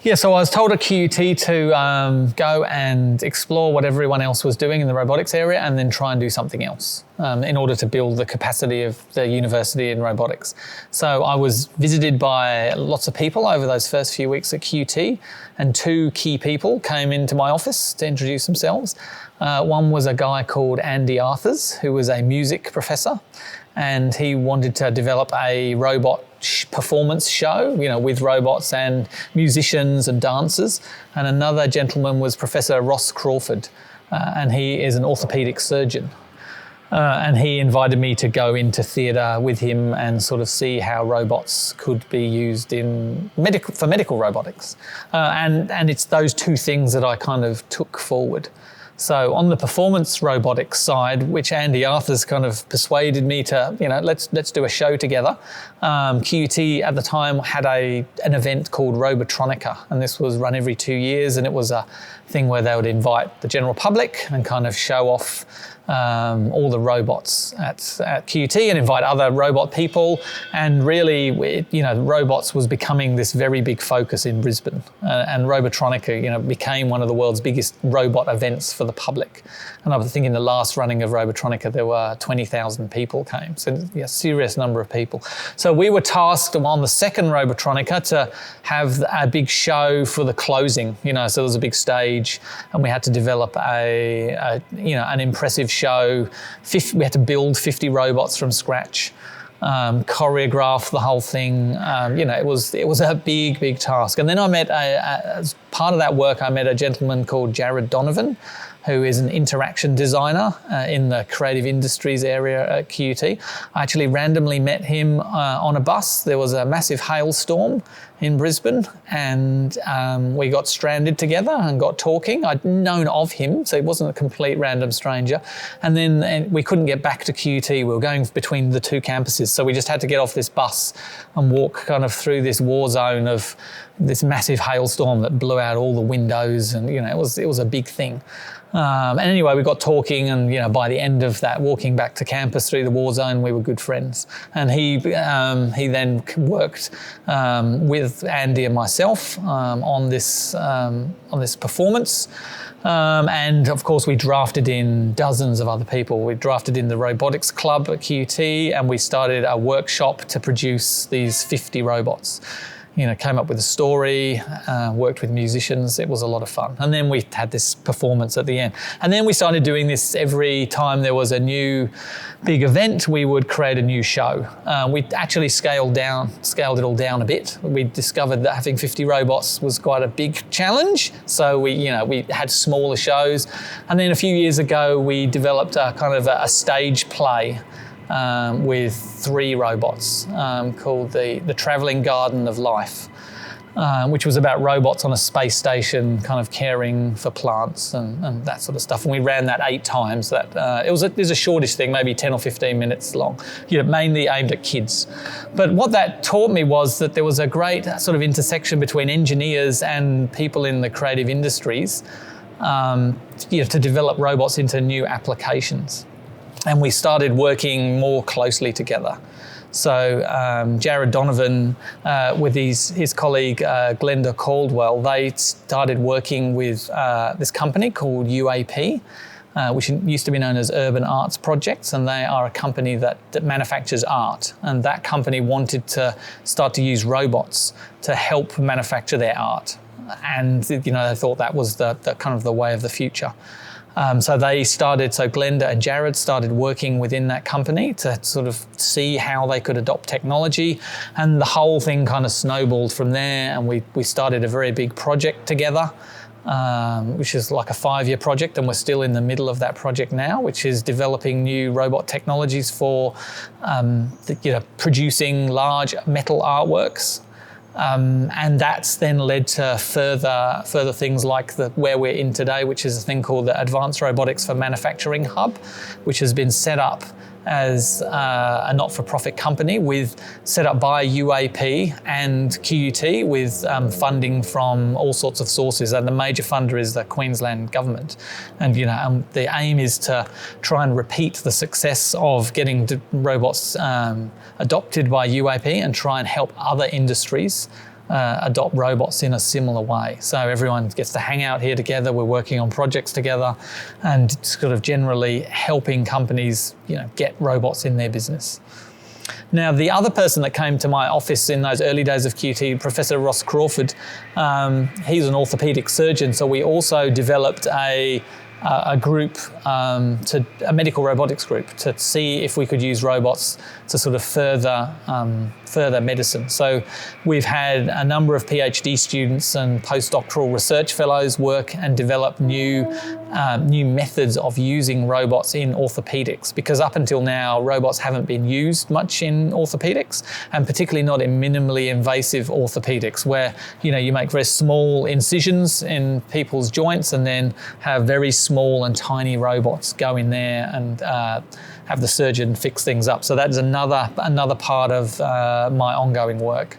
Yeah, so I was told at QUT to go and explore what everyone else was doing in the robotics area and then try and do something else in order to build the capacity of the university in robotics. So I was visited by lots of people over those first few weeks at QUT, and two key people came into my office to introduce themselves. One was a guy called Andy Arthurs, who was a music professor, and he wanted to develop a robot performance show, with robots and musicians and dancers. And another gentleman was Professor Ross Crawford, and he is an orthopedic surgeon. And he invited me to go into theatre with him and sort of see how robots could be used for medical robotics. And it's those two things that I kind of took forward. So on the performance robotics side, which Andy Arthurs kind of persuaded me to, let's do a show together. QUT at the time had an event called Robotronica, and this was run every 2 years, and it was a thing where they would invite the general public and kind of show off all the robots at QUT and invite other robot people. And really, robots was becoming this very big focus in Brisbane. And Robotronica, became one of the world's biggest robot events for the public. And I was thinking the last running of Robotronica, there were 20,000 people came. So a serious number of people. So we were tasked on the second Robotronica to have a big show for the closing, so there was a big stage and we had to develop an impressive show. We had to build 50 robots from scratch, choreograph the whole thing. It was a big task. And then I met, as part of that work, I met a gentleman called Jared Donovan, who is an interaction designer in the creative industries area at QUT. I actually randomly met him on a bus. There was a massive hailstorm in Brisbane, and we got stranded together and got talking. I'd known of him, so he wasn't a complete random stranger. And then we couldn't get back to QUT. We were going between the two campuses, so we just had to get off this bus and walk kind of through this war zone of this massive hailstorm that blew out all the windows, and it was a big thing. And anyway, we got talking, and by the end of that, walking back to campus through the war zone, we were good friends. And he then worked with Andy and myself on this performance. And of course, we drafted in dozens of other people. We drafted in the robotics club at QUT, and we started a workshop to produce these 50 robots. Came up with a story, worked with musicians. It was a lot of fun. And then we had this performance at the end. And then we started doing this every time there was a new big event, we would create a new show. We actually scaled it all down a bit. We discovered that having 50 robots was quite a big challenge. So we had smaller shows. And then a few years ago, we developed a kind of a stage play with 3 robots called the Travelling Garden of Life, which was about robots on a space station kind of caring for plants and that sort of stuff. And we ran that 8 times. It was a shortish thing, maybe 10 or 15 minutes long, mainly aimed at kids. But what that taught me was that there was a great sort of intersection between engineers and people in the creative industries to develop robots into new applications. And we started working more closely together. So Jared Donovan with his colleague Glenda Caldwell, they started working with this company called UAP, which used to be known as Urban Arts Projects, and they are a company that manufactures art. And that company wanted to start to use robots to help manufacture their art. And they thought that was the kind of the way of the future. So Glenda and Jared started working within that company to sort of see how they could adopt technology, and the whole thing kind of snowballed from there, and we started a very big project together, which is like a 5-year project, and we're still in the middle of that project now, which is developing new robot technologies for producing large metal artworks. And that's then led to further things like where we're in today, which is a thing called the Advanced Robotics for Manufacturing Hub, which has been set up as a not-for-profit company set up by UAP and QUT with funding from all sorts of sources, and the major funder is the Queensland government. And the aim is to try and repeat the success of getting robots adopted by UAP and try and help other industries adopt robots in a similar way. So everyone gets to hang out here together. We're working on projects together, and sort of generally helping companies, get robots in their business. Now, the other person that came to my office in those early days of QT, Professor Ross Crawford, he's an orthopedic surgeon. So we also developed a group, a medical robotics group, to see if we could use robots to sort of further medicine. So we've had a number of PhD students and postdoctoral research fellows work and develop new methods of using robots in orthopedics, because up until now, robots haven't been used much in orthopedics, and particularly not in minimally invasive orthopedics, where you make very small incisions in people's joints and then have very small and tiny robots go in there and have the surgeon fix things up. So that's another part of my ongoing work.